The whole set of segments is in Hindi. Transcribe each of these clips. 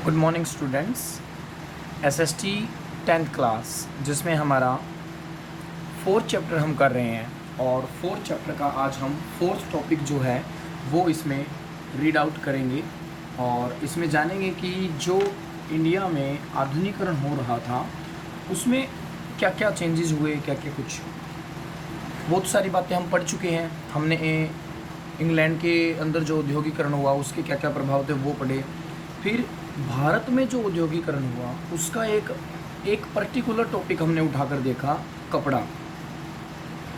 Good morning students. SST 10th class जिसमें हमारा फोर्थ चैप्टर हम कर रहे हैं और फोर्थ चैप्टर का आज हम फोर्थ टॉपिक जो है वो इसमें रीड आउट करेंगे और इसमें जानेंगे कि जो इंडिया में आधुनिकीकरण हो रहा था उसमें क्या क्या चेंजेस हुए, क्या क्या कुछ बहुत सारी बातें हम पढ़ चुके हैं। हमने इंग्लैंड के अंदर जो औद्योगिकरण हुआ उसके क्या क्या प्रभाव थे वो पढ़े। फिर भारत में जो औद्योगिकरण हुआ उसका एक पर्टिकुलर टॉपिक हमने उठाकर देखा, कपड़ा,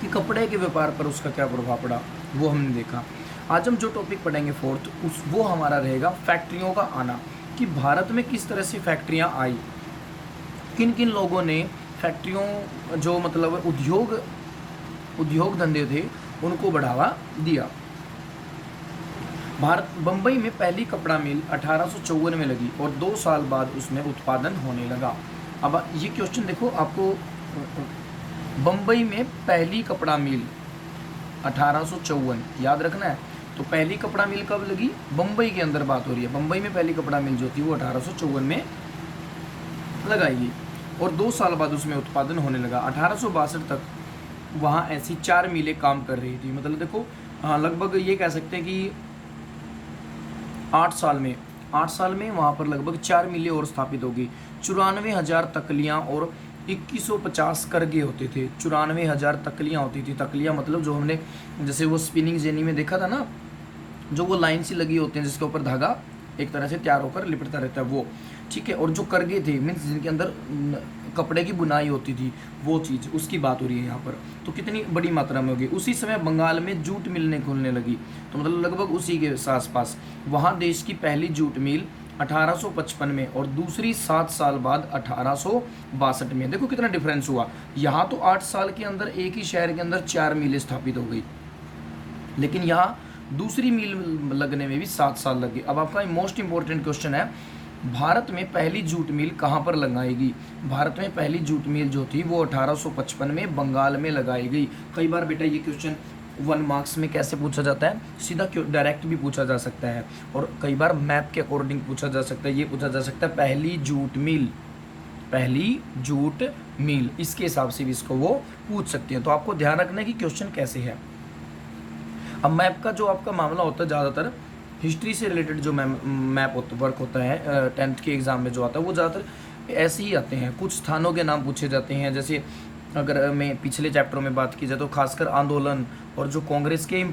कि कपड़े के व्यापार पर उसका क्या प्रभाव पड़ा वो हमने देखा। आज हम जो टॉपिक पढ़ेंगे फोर्थ वो हमारा रहेगा फैक्ट्रियों का आना, कि भारत में किस तरह से फैक्ट्रियाँ आई, किन किन लोगों ने फैक्ट्रियों जो मतलब उद्योग धंधे थे उनको बढ़ावा दिया। भारत बम्बई में पहली कपड़ा मिल 1854 में लगी और 2 साल बाद उसमें उत्पादन होने लगा। अब ये क्वेश्चन देखो, आपको बम्बई में पहली कपड़ा मिल 1854 याद रखना है। तो पहली कपड़ा मिल कब लगी? बम्बई के अंदर बात हो रही है। बम्बई में पहली कपड़ा मिल जो थी वो 1854 में लगाई गई और 2 साल बाद उसमें उत्पादन होने लगा। 1862 तक वहाँ ऐसी 4 मिलें काम कर रही थी। मतलब देखो लगभग ये कह सकते हैं कि 8 साल में वहाँ पर लगभग 4 मिलें और स्थापित होगी। 94,000 तकलियाँ और 2150 करगे होते थे। 94,000 तकलियाँ होती थी। तकलियाँ मतलब जो हमने जैसे वो स्पिनिंग जेनी में देखा था ना, जो वो लाइन सी लगी होती हैं जिसके ऊपर धागा एक तरह से तैयार होकर लिपटता रहता है वो, ठीक है। और जो करगे थे मीन्स जिनके अंदर कपड़े की बुनाई होती थी वो चीज़, उसकी बात हो रही है यहाँ पर। तो कितनी बड़ी मात्रा में होगी। उसी समय बंगाल में जूट मिल खुलने लगी, तो मतलब लगभग उसी के आसपास वहाँ देश की पहली जूट मिल 1855 में और दूसरी 7 साल बाद 1862 में। देखो कितना डिफरेंस हुआ। यहाँ तो 8 साल के अंदर एक ही शहर के अंदर 4 मिलें स्थापित हो गई, लेकिन यहाँ दूसरी मिल लगने में भी 7 साल लगे। अब आपका मोस्ट इंपॉर्टेंट क्वेश्चन है, भारत में पहली जूट मिल कहाँ पर लगाएगी? भारत में पहली जूट मिल जो थी वो 1855 में बंगाल में लगाई गई। कई बार बेटा ये क्वेश्चन 1 मार्क्स में कैसे पूछा जाता है, सीधा डायरेक्ट भी पूछा जा सकता है और कई बार मैप के अकॉर्डिंग पूछा जा सकता है। ये पूछा जा सकता है पहली जूट मिल, इसके हिसाब से भी इसको वो पूछ सकते हैं। तो आपको ध्यान रखना है कि क्वेश्चन कैसे है। अब मैप का जो आपका मामला होता है, ज़्यादातर हिस्ट्री से रिलेटेड जो मैप वर्क होता है 10th के एग्ज़ाम में जो आता है वो ज़्यादातर ऐसे ही आते हैं। कुछ स्थानों के नाम पूछे जाते हैं, जैसे अगर मैं पिछले चैप्टरों में बात की जाए तो खासकर आंदोलन और जो कांग्रेस के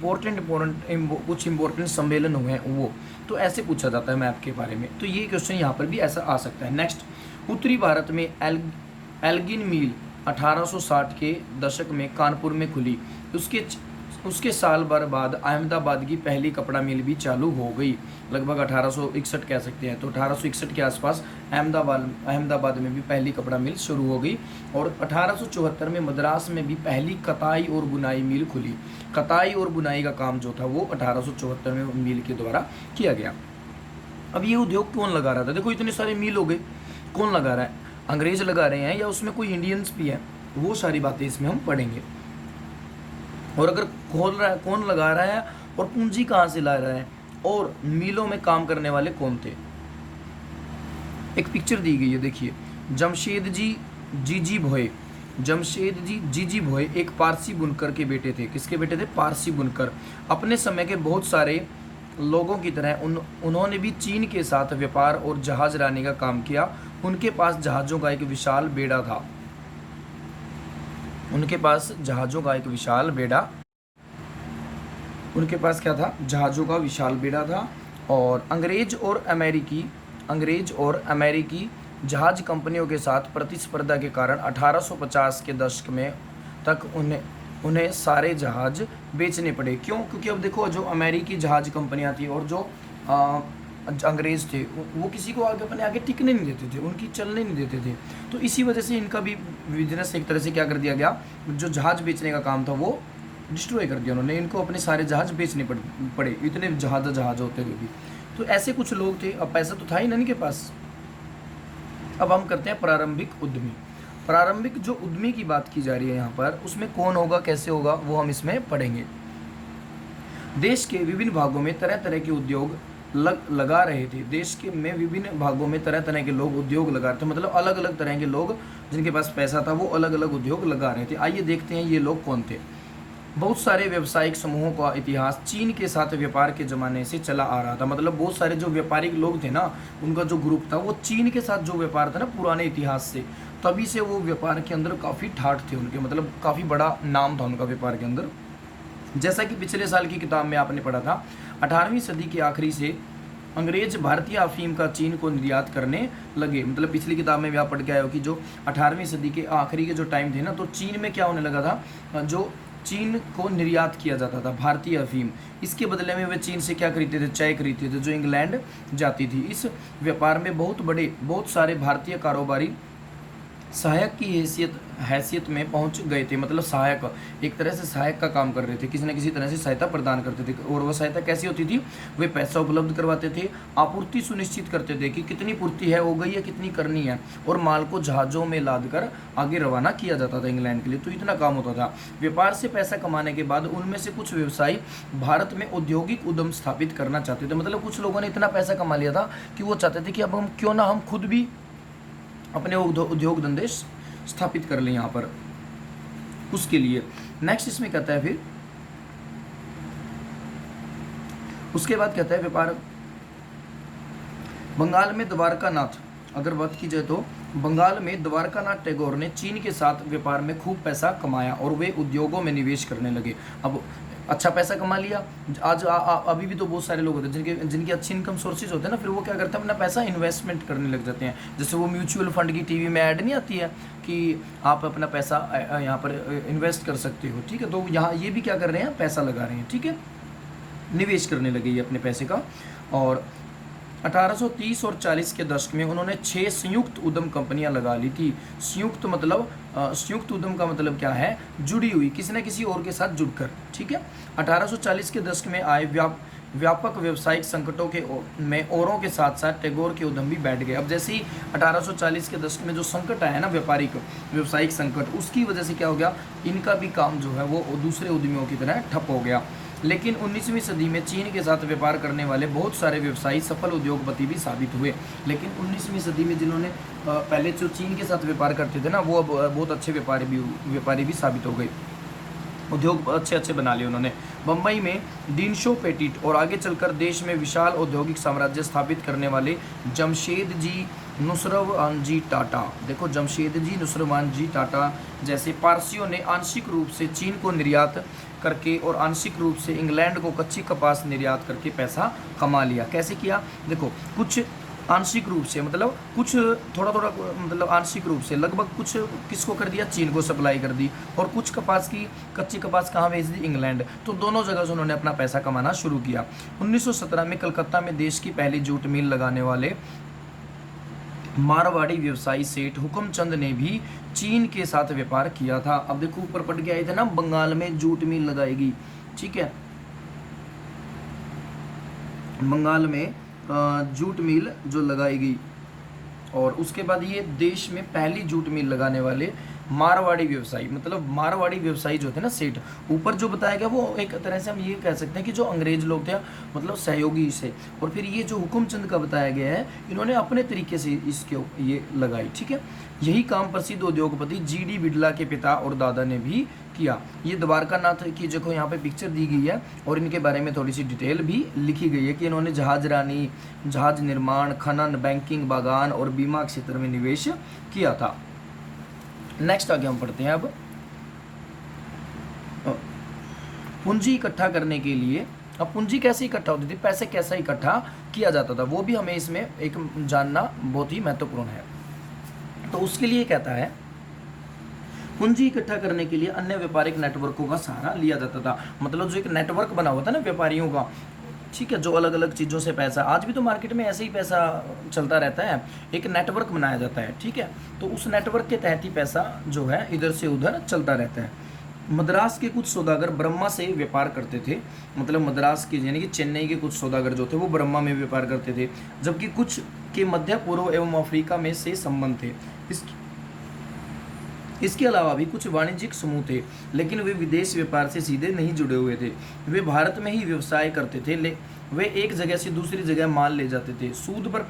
कुछ इंपॉर्टेंट सम्मेलन हुए हैं वो, तो ऐसे पूछा जाता है मैप के बारे में। तो ये क्वेश्चन यहाँ पर भी ऐसा आ सकता है। नेक्स्ट, उत्तरी भारत में एल्गिन मिल 1860 के दशक में कानपुर में खुली। उसके साल भर बाद अहमदाबाद की पहली कपड़ा मिल भी चालू हो गई। लगभग 1861 कह सकते हैं। तो 1861 के आसपास अहमदाबाद में भी पहली कपड़ा मिल शुरू हो गई और 1874 में मद्रास में भी पहली कताई और बुनाई मिल खुली। कताई और बुनाई का काम जो था वो 1874 में मिल के द्वारा किया गया। अब ये उद्योग कौन लगा रहा था? देखो इतने सारे मिल हो गए, कौन लगा रहा है? अंग्रेज लगा रहे हैं या उसमें कोई इंडियंस भी है? वो सारी बातें इसमें हम पढ़ेंगे। और अगर खोल रहा है कौन लगा रहा है और पूंजी कहाँ से ला रहा है और मिलों में काम करने वाले कौन थे। एक पिक्चर दी गई है, देखिए। जमशेद जी जीजी भोए एक पारसी बुनकर के बेटे थे। किसके बेटे थे? पारसी बुनकर। अपने समय के बहुत सारे लोगों की तरह उन्होंने भी चीन के साथ व्यापार और जहाज लाने का काम किया। उनके पास जहाज़ों का एक विशाल बेड़ा था। उनके पास क्या था? जहाज़ों का विशाल बेड़ा था। और अंग्रेज और अमेरिकी जहाज कंपनियों के साथ प्रतिस्पर्धा के कारण 1850 के दशक में तक उन्हें सारे जहाज बेचने पड़े। क्यों? क्योंकि अब देखो जो अमेरिकी जहाज कंपनियां थी और जो अंग्रेज़ थे वो किसी को अपने आगे टिकने नहीं देते थे, उनकी चलने नहीं देते थे। तो इसी वजह से इनका भी बिजनेस एक तरह से क्या कर दिया गया, जो जहाज़ बेचने का काम था वो डिस्ट्रॉय कर दिया उन्होंने। इनको अपने सारे जहाज़ बेचने पड़े, इतने जहाज़ होते हुए भी। तो ऐसे कुछ लोग थे। अब पैसा तो था ही ना इनके पास। अब हम करते हैं प्रारंभिक उद्यमी। प्रारंभिक जो उद्यमी की बात की जा रही है यहाँ पर, उसमें कौन होगा, कैसे होगा, वो हम इसमें पढ़ेंगे। देश के विभिन्न भागों में तरह तरह के उद्योग लगा रहे थे। देश के में विभिन्न भागों में तरह तरह के लोग उद्योग लगा रहे थे, मतलब अलग अलग तरह के लोग जिनके पास पैसा था वो अलग अलग उद्योग लगा रहे थे। आइए देखते हैं ये लोग कौन थे। बहुत सारे व्यावसायिक समूहों का इतिहास चीन के साथ व्यापार के ज़माने से चला आ रहा था। मतलब बहुत सारे जो व्यापारिक लोग थे ना, उनका जो ग्रुप था वो चीन के साथ जो व्यापार था ना पुराने इतिहास से, तभी से वो व्यापार के अंदर काफ़ी ठाठ थे उनके, मतलब काफ़ी बड़ा नाम था उनका व्यापार के अंदर। जैसा कि पिछले साल की किताब में आपने पढ़ा था, 18वीं सदी के आखिरी से अंग्रेज भारतीय अफीम का चीन को निर्यात करने लगे। मतलब पिछली किताब में भी आप पढ़ के आए हो कि जो 18वीं सदी के आखिरी के जो टाइम थे ना, तो चीन में क्या होने लगा था, जो चीन को निर्यात किया जाता था भारतीय अफीम, इसके बदले में वे चीन से क्या खरीदते थे, चाय खरीदते थे जो इंग्लैंड जाती थी। इस व्यापार में बहुत सारे भारतीय कारोबारी सहायक की हैसियत में पहुंच गए थे। मतलब सहायक, एक तरह से सहायक का काम कर रहे थे, किसी न किसी तरह से सहायता प्रदान करते थे। और वह सहायता कैसी होती थी, वे पैसा उपलब्ध करवाते थे, आपूर्ति सुनिश्चित करते थे कि कितनी पूर्ति है हो गई है, कितनी करनी है, और माल को जहाज़ों में लाद कर आगे रवाना किया जाता था इंग्लैंड के लिए। तो इतना काम होता था। व्यापार से पैसा कमाने के बाद उनमें से कुछ व्यवसायी भारत में औद्योगिक उद्यम स्थापित करना चाहते थे। मतलब कुछ लोगों ने इतना पैसा कमा लिया था कि वो चाहते थे कि अब हम क्यों ना हम खुद भी अपने उद्योग धंधे स्थापित कर लें यहाँ पर, उसके लिए। नेक्स्ट इसमें कहता है फिर उसके बाद कहता है व्यापार। बंगाल में द्वारकानाथ, अगर बात की जाए तो बंगाल में द्वारकानाथ टैगोर ने चीन के साथ व्यापार में खूब पैसा कमाया और वे उद्योगों में निवेश करने लगे। अब अच्छा पैसा कमा लिया, आज अभी भी तो बहुत सारे लोग होते हैं जिनकी अच्छी इनकम सोर्सेज होते हैं ना, फिर वो क्या करते हैं, अपना पैसा इन्वेस्टमेंट करने लग जाते हैं। जैसे वो म्यूचुअल फंड की टीवी में ऐड नहीं आती है कि आप अपना पैसा यहाँ पर इन्वेस्ट कर सकते हो, ठीक है। तो यहाँ ये भी क्या कर रहे हैं, पैसा लगा रहे हैं, ठीक है, निवेश करने लगे ये अपने पैसे का। और 1830 और 40 के दशक में उन्होंने 6 संयुक्त उद्यम कंपनियां लगा ली थी। संयुक्त उद्यम का मतलब क्या है, जुड़ी हुई, किसी न किसी और के साथ जुड़कर, ठीक है। 1840 के दशक में आए व्यापक व्यावसायिक संकटों में औरों के साथ साथ टैगोर के उद्यम भी बैठ गए। अब जैसे ही 1840 के दशक में जो संकट आया ना, व्यावसायिक संकट, उसकी वजह से क्या हो गया, इनका भी काम जो है वो दूसरे उद्यमियों की तरह ठप हो गया। लेकिन 19वीं सदी में चीन के साथ व्यापार करने वाले बहुत सारे व्यवसायी सफल उद्योगपति भी साबित हुए। लेकिन 19वीं सदी में जिन्होंने पहले जो चीन के साथ व्यापार करते थे ना, वो अब बहुत अच्छे व्यापारी भी साबित हो गए, उद्योग अच्छे बना लिए उन्होंने। बम्बई में डीनशो पेटिट और आगे चलकर देश में विशाल औद्योगिक साम्राज्य स्थापित करने वाले जमशेदजी नुसरवान जी टाटा, देखो जमशेदजी नुसरवान जी टाटा जैसे पारसियों ने आंशिक रूप से चीन को निर्यात करके और आंशिक रूप से इंग्लैंड को कच्ची कपास निर्यात करके पैसा कमा लिया। कैसे किया, देखो कुछ आंशिक रूप से, मतलब कुछ थोड़ा मतलब आंशिक रूप से लगभग कुछ किसको कर दिया, चीन को सप्लाई कर दी, और कुछ कपास की कच्ची कपास कहाँ भेज दी, इंग्लैंड। तो दोनों जगह से उन्होंने अपना पैसा कमाना शुरू किया। 1917 में कलकत्ता में देश की पहली जूट मिल लगाने वाले मारवाड़ी व्यवसायी सेठ हुक्मचंद ने भी चीन के साथ व्यापार किया था। अब देखो ऊपर पढ़ के आए थे ना, बंगाल में जूट मिल लगाएगी, ठीक है, बंगाल में जूट मिल जो लगाएगी, और उसके बाद ये देश में पहली जूट मिल लगाने वाले मारवाड़ी व्यवसायी, मतलब मारवाड़ी व्यवसायी जो थे ना सेठ, ऊपर जो बताया गया वो एक तरह से हम ये कह सकते हैं कि जो अंग्रेज लोग थे, मतलब सहयोगी से, और फिर ये जो हुक्मचंद का बताया गया है, इन्होंने अपने तरीके से इसके ये लगाई, ठीक है। यही काम प्रसिद्ध उद्योगपति जीडी बिड़ला के पिता और दादा ने भी किया। ये द्वारकानाथ की देखो यहाँ पे पिक्चर दी गई है, और इनके बारे में थोड़ी सी डिटेल भी लिखी गई है कि इन्होंने जहाज रानी, जहाज निर्माण, खनन, बैंकिंग, बागान और बीमा क्षेत्र में निवेश किया था। नेक्स्ट आगे हम पढ़ते हैं। अब पूंजी इकट्ठा करने के लिए, अब पूंजी कैसे इकट्ठा होती थी, पैसे कैसे इकट्ठा किया जाता था, वो भी हमें इसमें एक जानना बहुत ही महत्वपूर्ण है। तो उसके लिए कहता है पूंजी इकट्ठा करने के लिए अन्य व्यापारिक नेटवर्कों का सहारा लिया जाता था। मतलब जो एक नेटवर्क बना हुआ था ना व्यापारियों का, ठीक है, जो अलग अलग चीज़ों से पैसा, आज भी तो मार्केट में ऐसे ही पैसा चलता रहता है, एक नेटवर्क बनाया जाता है, ठीक है। तो उस नेटवर्क के तहत ही पैसा जो है इधर से उधर चलता रहता है। मद्रास के कुछ सौदागर ब्रह्मा से व्यापार करते थे, मतलब मद्रास के यानी कि चेन्नई के कुछ सौदागर जो थे वो ब्रह्मा में व्यापार करते थे, जबकि कुछ के मध्य पूर्व एवं अफ्रीका में से संबंध थे। इसके अलावा भी कुछ वाणिज्यिक समूह थे, लेकिन वे विदेश व्यापार से सीधे नहीं जुड़े हुए थे। वे भारत में ही व्यवसाय करते थे। वे एक जगह से दूसरी जगह माल ले जाते थे, सूद पर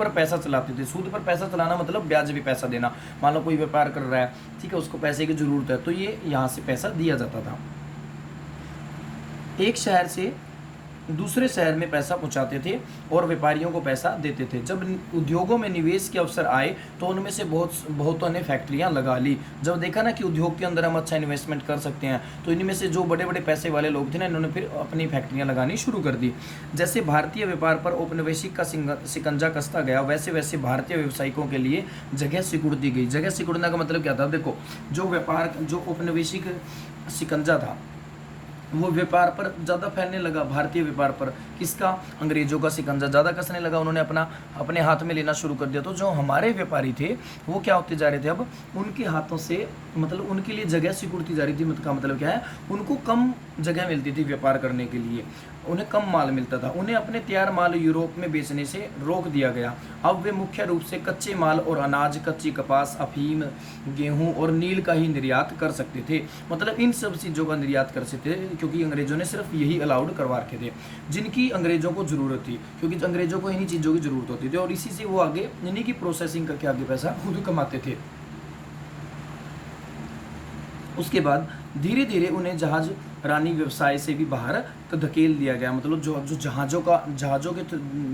पैसा चलाते थे। सूद पर पैसा चलाना मतलब ब्याज भी पैसा देना। मान लो कोई व्यापार कर रहा है, ठीक है, उसको पैसे की जरूरत है, तो ये यहाँ से पैसा दिया जाता था। एक शहर से दूसरे शहर में पैसा पहुंचाते थे और व्यापारियों को पैसा देते थे। जब उद्योगों में निवेश के अवसर आए तो उनमें से बहुतों ने फैक्ट्रियां लगा ली। जब देखा ना कि उद्योग के अंदर हम अच्छा इन्वेस्टमेंट कर सकते हैं, तो इनमें से जो बड़े बड़े पैसे वाले लोग थे ना, इन्होंने फिर अपनी फैक्ट्रियां लगानी शुरू कर दी। जैसे भारतीय व्यापार पर औपनिवेशिक का शिकंजा कसता गया, वैसे वैसे भारतीय व्यावसायिकों के लिए जगह सिकुड़ दी गई। जगह सिकुड़ने का मतलब क्या था? देखो, जो औपनिवेशिक शिकंजा था वो व्यापार पर ज़्यादा फैलने लगा, भारतीय व्यापार पर। किसका? अंग्रेजों का शिकंजा ज़्यादा कसने लगा, उन्होंने अपने हाथ में लेना शुरू कर दिया। तो जो हमारे व्यापारी थे वो क्या होते जा रहे थे, अब उनके हाथों से, मतलब उनके लिए जगह सिकुड़ती जा रही थी। का मतलब क्या है? उनको कम जगह मिलती थी व्यापार करने के लिए, उन्हें कम माल मिलता था। उन्हें अपने तैयार माल यूरोप में बेचने से रोक दिया गया। अब वे मुख्य रूप से कच्चे माल और अनाज, कच्ची कपास, अफीम, गेहूं और नील का ही निर्यात कर सकते थे। मतलब इन सब चीज़ों का निर्यात कर सकते थे, क्योंकि अंग्रेजों ने सिर्फ यही अलाउड करवा रखे थे जिनकी अंग्रेजों को ज़रूरत थी, क्योंकि अंग्रेजों को इन्हीं चीज़ों की ज़रूरत होती थी और इसी से वो आगे इन्हीं की प्रोसेसिंग करके आगे पैसा खुद कमाते थे। उसके बाद धीरे धीरे उन्हें जहाज रानी व्यवसाय से भी बाहर धकेल दिया गया। मतलब जो जहाज़ों के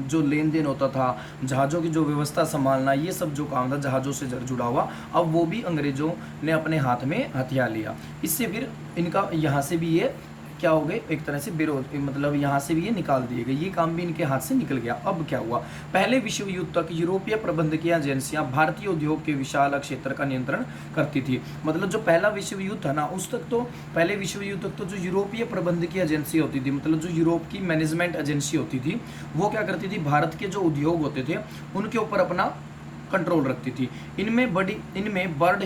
जो लेन देन होता था, जहाज़ों की जो व्यवस्था संभालना, ये सब जो काम था जहाज़ों से जुड़ा हुआ, अब वो भी अंग्रेज़ों ने अपने हाथ में हथिया लिया। इससे फिर इनका यहाँ से भी ये क्या हो गए, एक तरह से विरोध, मतलब यहाँ से भी ये निकाल दिए गए, ये काम भी इनके हाथ से निकल गया। अब क्या हुआ? पहले विश्व युद्ध तक यूरोपीय प्रबंधकीय एजेंसियां भारतीय उद्योग के विशाल क्षेत्र का नियंत्रण करती थी। मतलब जो पहला विश्व युद्ध था ना, उस तक तो, पहले विश्व युद्ध तक तो जो यूरोपीय प्रबंधकीय एजेंसी होती थी, मतलब जो यूरोप की मैनेजमेंट एजेंसी होती थी, वो क्या करती थी? भारत के जो उद्योग होते थे उनके ऊपर अपना कंट्रोल रखती थी। इनमें Bird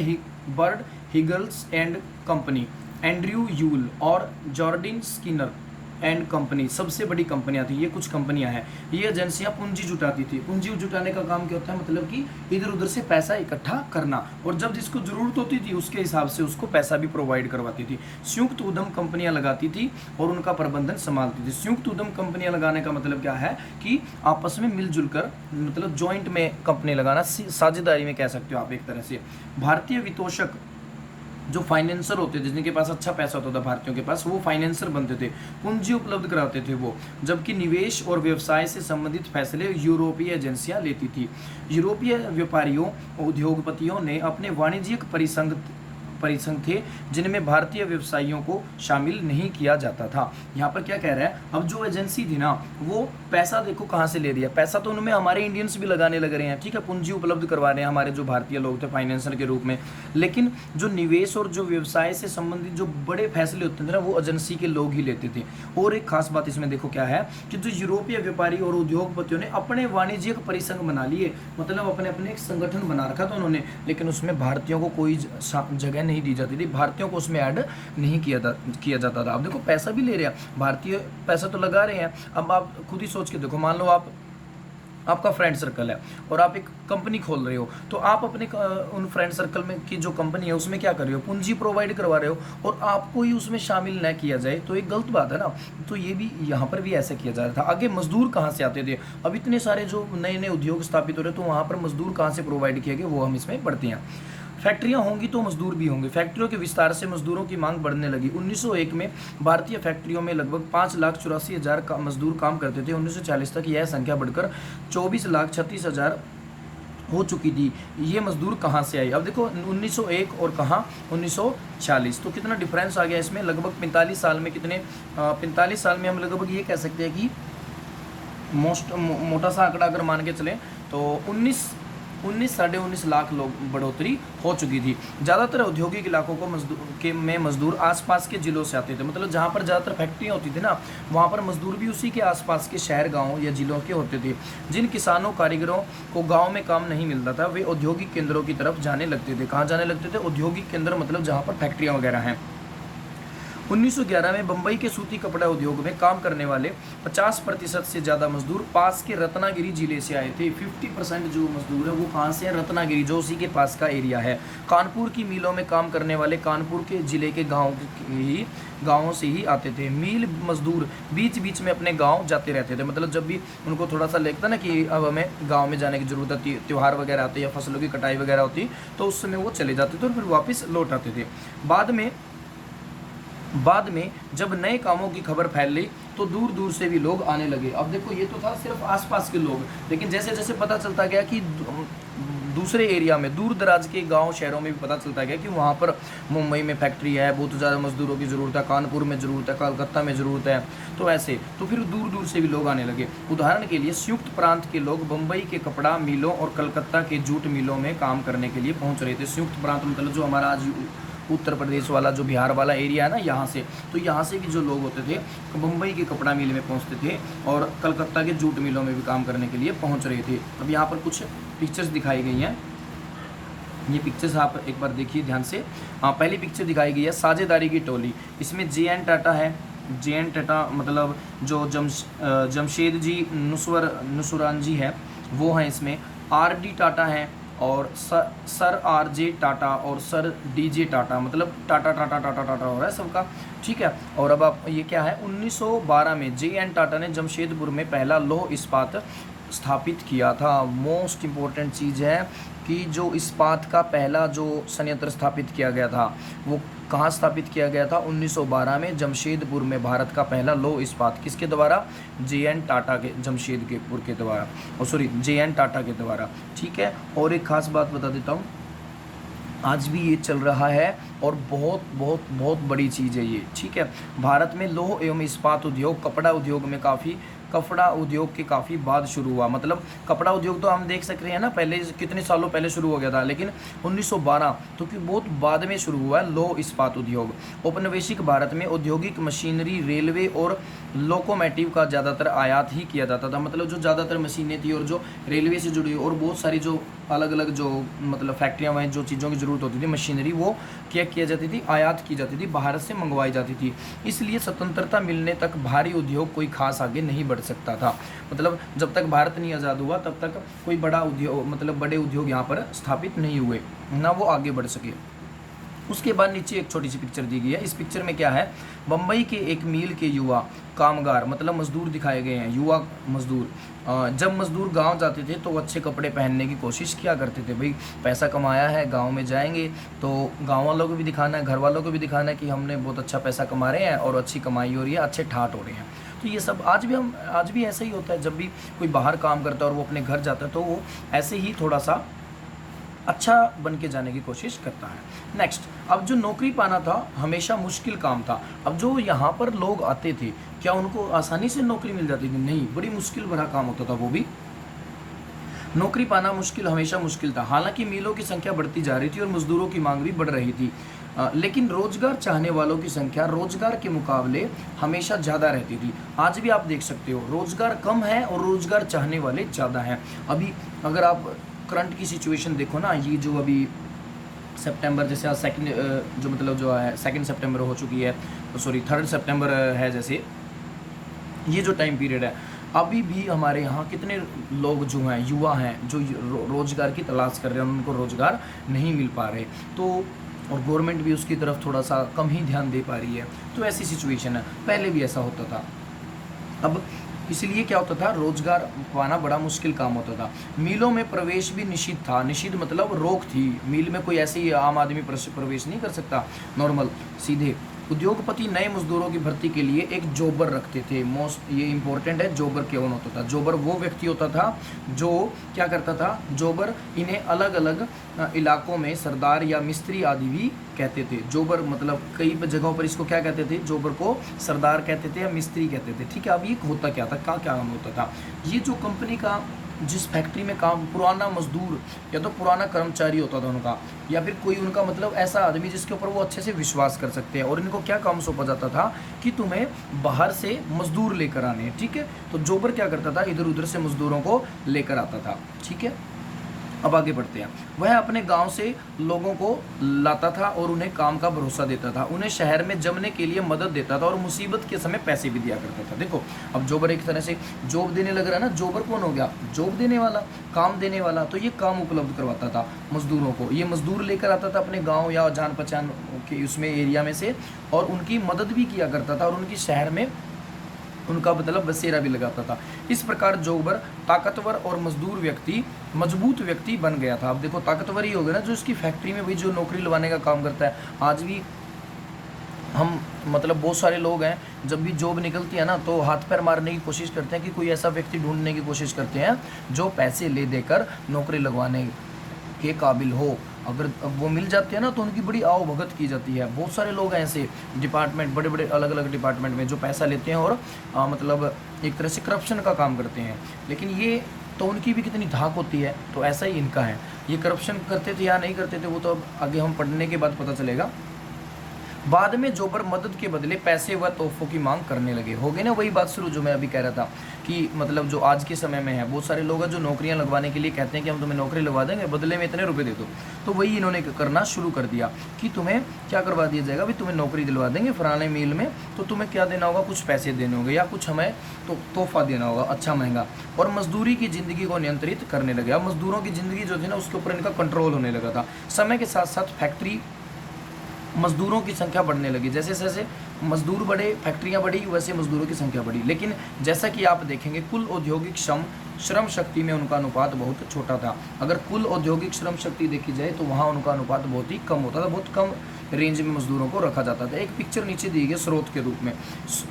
Heilgers and company, Andrew Yule और जॉर्डिन स्किनर एंड कंपनी सबसे बड़ी कंपनियां थी। ये कुछ कंपनियां हैं, ये एजेंसियां पूंजी जुटाती थी। पूंजी जुटाने का काम क्या होता है? मतलब कि इधर उधर से पैसा इकट्ठा करना, और जब जिसको जरूरत होती थी उसके हिसाब से उसको पैसा भी प्रोवाइड करवाती थी। संयुक्त उद्यम कंपनियां लगाती थी और उनका प्रबंधन संभालती थी। संयुक्त उद्यम कंपनियां लगाने का मतलब क्या है कि आपस में मिलजुल कर, मतलब जॉइंट में कंपनी लगाना, साझेदारी में कह सकते हो आप एक तरह से। भारतीय वित्तपोषक जो फाइनेंसर होते थे, जिनके पास अच्छा पैसा होता था भारतीयों के पास, वो फाइनेंसर बनते थे, पूंजी उपलब्ध कराते थे वो। जबकि निवेश और व्यवसाय से संबंधित फैसले यूरोपीय एजेंसियां लेती थी। यूरोपीय व्यापारियों, उद्योगपतियों ने अपने वाणिज्यिक परिसंघ थे जिनमें भारतीय व्यवसायियों को शामिल नहीं किया जाता था। यहाँ पर क्या कह रहा है? अब जो एजेंसी थी ना, वो पैसा देखो कहाँ से ले रही है। पैसा तो उनमें हमारे इंडियंस भी लगाने लग रहे हैं, ठीक है, पूंजी उपलब्ध करवा रहे हैं हमारे जो भारतीय लोग थे फाइनेंसर के रूप में। लेकिन जो निवेश और जो व्यवसाय से संबंधित जो बड़े फैसले होते थे ना, वो एजेंसी के लोग ही लेते थे। और एक खास बात इसमें देखो क्या है कि जो यूरोपीय व्यापारी और उद्योगपतियों ने अपने वाणिज्यिक परिसंघ बना लिए, मतलब अपने अपने एक संगठन बना रखा था उन्होंने, लेकिन उसमें भारतीयों को कोई जगह नहीं दी जाती थी, भारतीयों को उसमें ऐड नहीं किया जाता था। अब देखो पैसा भी ले रहे हैं, भारतीय पैसा तो लगा रहे हैं। अब आप खुद ही सोच के देखो, मान लो आपका फ्रेंड सर्कल है और आप एक कंपनी खोल रहे हो, तो आप अपने उन फ्रेंड सर्कल में की जो कंपनी है उसमें क्या कर रहे हो? पूंजी प्रोवाइड करवा रहे हो, और आपको ही उसमें शामिल न किया जाए तो एक गलत बात है ना। तो ये भी यहाँ पर भी ऐसा किया जा रहा था। आगे मजदूर कहाँ से आते थे? अब इतने सारे जो नए नए उद्योग स्थापित हो रहे, तो वहाँ पर मजदूर कहाँ से प्रोवाइड किए गए, वो हम इसमें पढ़ते हैं। फैक्ट्रियां होंगी तो मजदूर भी होंगे। फैक्ट्रियों के विस्तार से मजदूरों की मांग बढ़ने लगी। 1901 में भारतीय फैक्ट्रियों में लगभग 5,84,000 का मजदूर काम करते थे। 1940 तक यह संख्या बढ़कर 24,36,000 हो चुकी थी। ये मजदूर कहाँ से आई? अब देखो 1901 और कहाँ 1940, तो कितना डिफरेंस आ गया इसमें। लगभग 45 साल में 45 साल में हम लगभग ये कह सकते हैं कि मोटा सा आंकड़ा अगर मान के चलें तो 19 साढ़े 19 लाख लोग बढ़ोतरी हो चुकी थी। ज़्यादातर औद्योगिक इलाकों को मजदूर आसपास के जिलों से आते थे। मतलब जहाँ पर ज़्यादातर फैक्ट्रियाँ होती थी ना, वहाँ पर मजदूर भी उसी के आसपास के शहर, गाँव या जिलों के होते थे। जिन किसानों, कारीगरों को गाँव में काम नहीं मिलता था, वे औद्योगिक केंद्रों की तरफ जाने लगते थे। कहाँ जाने लगते थे? औद्योगिक केंद्र, मतलब जहाँ पर फैक्ट्रियाँ वगैरह हैं। 1911 में बम्बई के सूती कपड़ा उद्योग में काम करने वाले 50% से ज़्यादा मजदूर पास के रत्नागिरी जिले से आए थे। 50% जो मजदूर है वो कहाँ से है? रत्नागिरी, जो उसी के पास का एरिया है। कानपुर की मिलों में काम करने वाले कानपुर के जिले के गाँवों से ही आते थे। मिल मजदूर बीच बीच में अपने गाँव जाते रहते थे, मतलब जब भी उनको थोड़ा सा लगता ना कि अब हमें गाँव में जाने की ज़रूरत होती, त्यौहार वगैरह आते या फसलों की कटाई वगैरह होती, तो उस समय वो चले जाते थे और फिर वापस लौट आते थे। बाद में जब नए कामों की खबर फैल गई तो दूर दूर से भी लोग आने लगे। अब देखो ये तो था सिर्फ आसपास के लोग, लेकिन जैसे जैसे पता चलता गया कि दूसरे एरिया में, दूर दराज के गांव शहरों में भी पता चलता गया कि वहाँ पर मुंबई में फैक्ट्री है, बहुत ज़्यादा मजदूरों की ज़रूरत है, कानपुर में ज़रूरत है, कलकत्ता में ज़रूरत है, तो ऐसे तो फिर दूर दूर से भी लोग आने लगे। उदाहरण के लिए संयुक्त प्रांत के लोग बम्बई के कपड़ा मिलों और कलकत्ता के जूट मिलों में काम करने के लिए पहुँच रहे थे। संयुक्त प्रांत मतलब जो हमारा आज उत्तर प्रदेश वाला, जो बिहार वाला एरिया है ना, यहाँ से, तो यहाँ से भी जो लोग होते थे बम्बई के कपड़ा मिल में पहुँचते थे और कलकत्ता के जूट मिलों में भी काम करने के लिए पहुँच रहे थे। अब यहाँ पर कुछ पिक्चर्स दिखाई गई हैं, ये पिक्चर्स आप एक बार देखिए ध्यान से। हाँ, पहली पिक्चर दिखाई गई है साझेदारी की टोली। इसमें JN टाटा है। JN टाटा मतलब जो जमशेद जी नुसरान जी है वो हैं इसमें। RD टाटा है और सर RJ टाटा और सर DJ टाटा, मतलब टाटा टाटा टाटा टाटा हो रहा है सबका, ठीक है। और अब आप ये क्या है, 1912 में JN टाटा ने जमशेदपुर में पहला लौह इस्पात स्थापित किया था। मोस्ट इम्पोर्टेंट चीज़ है कि जो इस्पात का पहला जो संयंत्र स्थापित किया गया था वो कहाँ स्थापित किया गया था? 1912 में जमशेदपुर में। भारत का पहला लौह इस्पात किसके द्वारा? JN टाटा के, जमशेदपुर के द्वारा, JN टाटा के द्वारा, ठीक है। और एक खास बात बता देता हूँ, आज भी ये चल रहा है और बहुत बहुत बहुत बड़ी चीज़ है ये, ठीक है। भारत में लौह एवं इस्पात उद्योग कपड़ा उद्योग के काफ़ी बाद शुरू हुआ। मतलब कपड़ा उद्योग तो हम देख सक रहे हैं ना, पहले कितने सालों पहले शुरू हो गया था, लेकिन 1912 तो कि बहुत बाद में शुरू हुआ है लौह इस्पात उद्योग। औपनिवेशिक भारत में औद्योगिक मशीनरी, रेलवे और लोकोमोटिव का ज़्यादातर आयात ही किया जाता था। मतलब जो ज़्यादातर मशीनें थी और जो रेलवे से जुड़ी और बहुत सारी जो अलग अलग जो मतलब फैक्ट्रियाँ वहीं जो चीज़ों की ज़रूरत होती थी, मशीनरी, वो क्या किया जाती थी? आयात की जाती थी, बाहर से मंगवाई जाती थी। इसलिए स्वतंत्रता मिलने तक भारी उद्योग कोई खास आगे नहीं बढ़ सकता था। मतलब जब तक भारत नहीं आज़ाद हुआ तब तक कोई बड़ा उद्योग, मतलब बड़े उद्योग यहाँ पर स्थापित नहीं हुए, ना वो आगे बढ़ सके। उसके बाद नीचे एक छोटी सी पिक्चर दी गई है। इस पिक्चर में क्या है? बम्बई के एक मील के युवा कामगार, मतलब मजदूर दिखाए गए हैं, युवा मजदूर। जब मजदूर गांव जाते थे तो अच्छे कपड़े पहनने की कोशिश किया करते थे। भाई पैसा कमाया है, गांव में जाएंगे तो गांव वालों को भी दिखाना है, घर वालों को भी दिखाना है कि हमने बहुत अच्छा पैसा कमा रहे हैं और अच्छी कमाई हो रही है, अच्छे ठाट हो रहे हैं। तो ये सब आज भी ऐसा ही होता है। जब भी कोई बाहर काम करता है और वो अपने घर जाता है तो वो ऐसे ही थोड़ा सा अच्छा बन के जाने की कोशिश करता है। नेक्स्ट, अब जो नौकरी पाना था हमेशा मुश्किल काम था। अब जो यहाँ पर लोग आते थे, क्या उनको आसानी से नौकरी मिल जाती थी? नहीं, बड़ी मुश्किल भरा काम होता था वो भी। नौकरी पाना हमेशा मुश्किल था। हालांकि मिलों की संख्या बढ़ती जा रही थी और मजदूरों की मांग भी बढ़ रही थी, लेकिन रोजगार चाहने वालों की संख्या रोजगार के मुकाबले हमेशा ज़्यादा रहती थी। आज भी आप देख सकते हो रोजगार कम है और रोजगार चाहने वाले ज़्यादा हैं। अभी अगर आप करंट की सिचुएशन देखो ना, ये जो अभी सितंबर, जैसे आज सेकंड सितंबर हो चुकी है, सॉरी 3 सितंबर है, जैसे ये जो टाइम पीरियड है, अभी भी हमारे यहाँ कितने लोग जो हैं, युवा हैं, जो रोज़गार की तलाश कर रहे हैं, उनको रोज़गार नहीं मिल पा रहे। तो और गवर्नमेंट भी उसकी तरफ थोड़ा सा कम ही ध्यान दे पा रही है। तो ऐसी सिचुएशन है, पहले भी ऐसा होता था। अब इसलिए क्या होता था, रोजगार पाना बड़ा मुश्किल काम होता था। मिलों में प्रवेश भी निषिद्ध था। निषिद्ध मतलब रोक थी। मिल में कोई ऐसे ही आम आदमी प्रवेश नहीं कर सकता, नॉर्मल सीधे। उद्योगपति नए मजदूरों की भर्ती के लिए एक जोबर रखते थे। मोस्ट ये इंपॉर्टेंट है, जोबर कौन होता था? जोबर वो व्यक्ति होता था जो क्या करता था, जोबर इन्हें अलग अलग इलाकों में सरदार या मिस्त्री आदि भी कहते थे। जोबर मतलब कई जगहों पर इसको क्या कहते थे, जोबर को सरदार कहते थे या मिस्त्री कहते थे, ठीक है। अब ये होता क्या था, क्या काम होता था? ये जो कंपनी का, जिस फैक्ट्री में काम, पुराना मजदूर या तो पुराना कर्मचारी होता था उनका, या फिर कोई उनका मतलब ऐसा आदमी जिसके ऊपर वो अच्छे से विश्वास कर सकते हैं, और इनको क्या काम सौंपा जाता था कि तुम्हें बाहर से मजदूर लेकर आने हैं, ठीक है। तो जोबर क्या करता था, इधर उधर से मजदूरों को लेकर आता था, ठीक है। अब आगे बढ़ते हैं। वह अपने गांव से लोगों को लाता था और उन्हें काम का भरोसा देता था, उन्हें शहर में जमने के लिए मदद देता था और मुसीबत के समय पैसे भी दिया करता था। देखो अब जोबर एक तरह से जॉब देने लग रहा है ना। जोबर कौन हो गया? जॉब देने वाला, काम देने वाला। तो ये काम उपलब्ध करवाता था मजदूरों को। ये मजदूर लेकर आता था अपने गाँव या जान पहचान के उसमें एरिया में से, और उनकी मदद भी किया करता था और उनकी शहर में उनका मतलब बसेरा भी लगाता था। इस प्रकार जोबर ताकतवर और मजबूत व्यक्ति बन गया था। अब देखो ताकतवर ही हो गया ना, जो इसकी फैक्ट्री में भी जो नौकरी लवाने का काम करता है। आज भी हम मतलब बहुत सारे लोग हैं, जब भी जॉब निकलती है ना तो हाथ पैर मारने की कोशिश करते हैं कि कोई ऐसा व्यक्ति ढूंढने की कोशिश करते हैं जो पैसे ले देकर नौकरी लगवाने के काबिल हो। अगर वो मिल जाती है ना तो उनकी बड़ी आओ भगत की जाती है। बहुत सारे लोग हैं ऐसे डिपार्टमेंट, बड़े बड़े अलग अलग डिपार्टमेंट में जो पैसा लेते हैं और मतलब एक तरह से करप्शन का काम करते हैं। लेकिन ये तो उनकी भी कितनी धाक होती है, तो ऐसा ही इनका है। ये करप्शन करते थे या नहीं करते थे वो तो अब आगे हम पढ़ने के बाद पता चलेगा। बाद में जोबर मदद के बदले पैसे व तोहफों की मांग करने लगे। हो गई ना वही बात शुरू जो मैं अभी कह रहा था कि मतलब जो आज के समय में है, बहुत सारे लोग हैं जो नौकरियां लगवाने के लिए कहते हैं कि हम तुम्हें नौकरी लगवा देंगे, बदले में इतने रुपए दे दो। तो वही इन्होंने करना शुरू कर दिया कि तुम्हें क्या करवा दिया जाएगा, भाई तुम्हें नौकरी दिलवा देंगे फलाने मील में, तो तुम्हें क्या देना होगा, कुछ पैसे देने होंगे या कुछ हमें तो तोहफा देना होगा अच्छा महंगा। और मजदूरी की ज़िंदगी को नियंत्रित करने लगे। अब मजदूरों की ज़िंदगी जो थी ना उसके ऊपर इनका कंट्रोल होने लगा था। समय के साथ साथ फैक्ट्री मजदूरों की संख्या बढ़ने लगी। जैसे जैसे मजदूर बढ़े, फैक्ट्रियां बढ़ी, वैसे मजदूरों की संख्या बढ़ी। लेकिन जैसा कि आप देखेंगे कुल औद्योगिक श्रम शक्ति में उनका अनुपात बहुत छोटा था। अगर कुल औद्योगिक श्रम शक्ति देखी जाए तो वहाँ उनका अनुपात बहुत ही कम होता था। बहुत कम रेंज में मजदूरों को रखा जाता था। एक पिक्चर नीचे दी गई स्रोत के रूप में।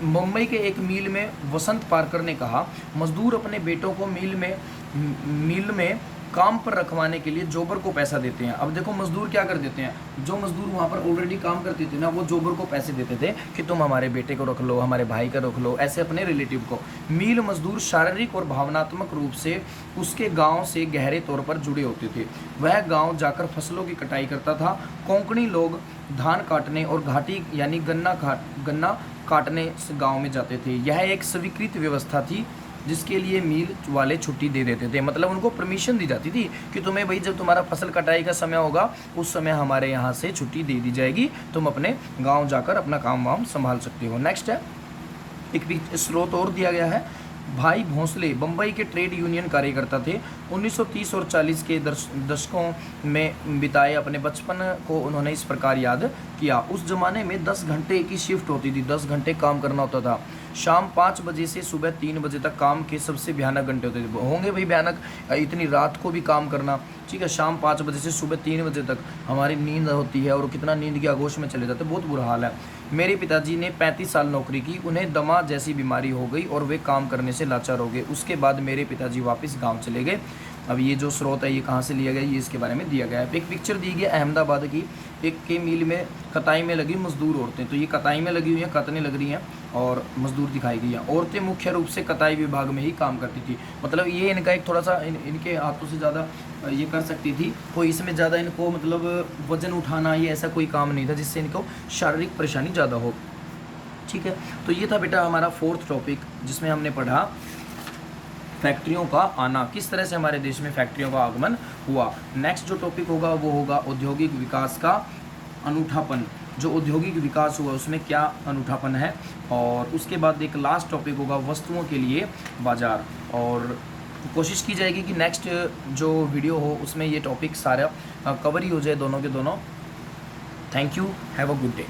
मुंबई के एक मील में वसंत पारकर ने कहा, मजदूर अपने बेटों को मील में काम पर रखवाने के लिए जोबर को पैसा देते हैं। अब देखो मजदूर क्या कर देते हैं, जो मजदूर वहाँ पर ऑलरेडी काम करते थे ना वो जोबर को पैसे देते थे कि तुम हमारे बेटे को रख लो, हमारे भाई का रख लो, ऐसे अपने रिलेटिव को। मील मजदूर शारीरिक और भावनात्मक रूप से उसके गांव से गहरे तौर पर जुड़े होते थे। वह गांव जाकर फसलों की कटाई करता था। कोंकणी लोग धान काटने और घाटी यानी गन्ना काटने गाँव में जाते थे। यह एक स्वीकृत व्यवस्था थी जिसके लिए मील वाले छुट्टी दे देते थे। मतलब उनको परमिशन दी जाती थी कि तुम्हें भाई जब तुम्हारा फसल कटाई का समय होगा उस समय हमारे यहाँ से छुट्टी दे दी जाएगी, तुम अपने गांव जाकर अपना काम वाम संभाल सकते हो। नेक्स्ट है, एक भी स्रोत और दिया गया है। भाई भोंसले बम्बई के ट्रेड यूनियन कार्यकर्ता थे। 1930 और 40 के दशकों में बिताए अपने बचपन को उन्होंने इस प्रकार याद किया। उस ज़माने में 10 घंटे की शिफ्ट होती थी, 10 घंटे काम करना होता था। शाम 5 बजे से सुबह 3 बजे तक काम के सबसे भयानक घंटे होते थे। होंगे भाई भयानक, इतनी रात को भी काम करना, ठीक है। शाम 5 बजे से सुबह 3 बजे तक हमारी नींद होती है और कितना नींद की आगोश में चले जाते, बहुत बुरा हाल है। मेरे पिताजी ने 35 साल नौकरी की, उन्हें दमा जैसी बीमारी हो गई और वे काम करने से लाचार हो गए। उसके बाद मेरे पिताजी वापस गाँव चले गए। अब ये जो स्रोत है ये कहाँ से लिया गया, ये इसके बारे में दिया गया है। एक पिक्चर दी गई अहमदाबाद की, एक के मील में कताई में लगी मजदूर औरतें। तो ये कताई में लगी हुई हैं, कतने लग रही हैं और मजदूर दिखाई गई हैं। औरतें मुख्य रूप से कताई विभाग में ही काम करती थी। मतलब ये इनका एक थोड़ा सा इनके हाथों से ज़्यादा ये कर सकती थी, कोई इसमें ज़्यादा इनको मतलब वजन उठाना ये ऐसा कोई काम नहीं था जिससे इनको शारीरिक परेशानी ज़्यादा हो, ठीक है। तो ये था बेटा हमारा 4th टॉपिक जिसमें हमने पढ़ा फैक्ट्रियों का आना, किस तरह से हमारे देश में फैक्ट्रियों का आगमन हुआ। नेक्स्ट जो टॉपिक होगा वो होगा औद्योगिक विकास का अनूठापन। जो औद्योगिक विकास हुआ उसमें क्या अनूठापन है। और उसके बाद एक लास्ट टॉपिक होगा वस्तुओं के लिए बाजार। और कोशिश की जाएगी कि नेक्स्ट जो वीडियो हो उसमें ये टॉपिक सारा कवर ही हो जाए, दोनों के दोनों। Thank you, have a good day.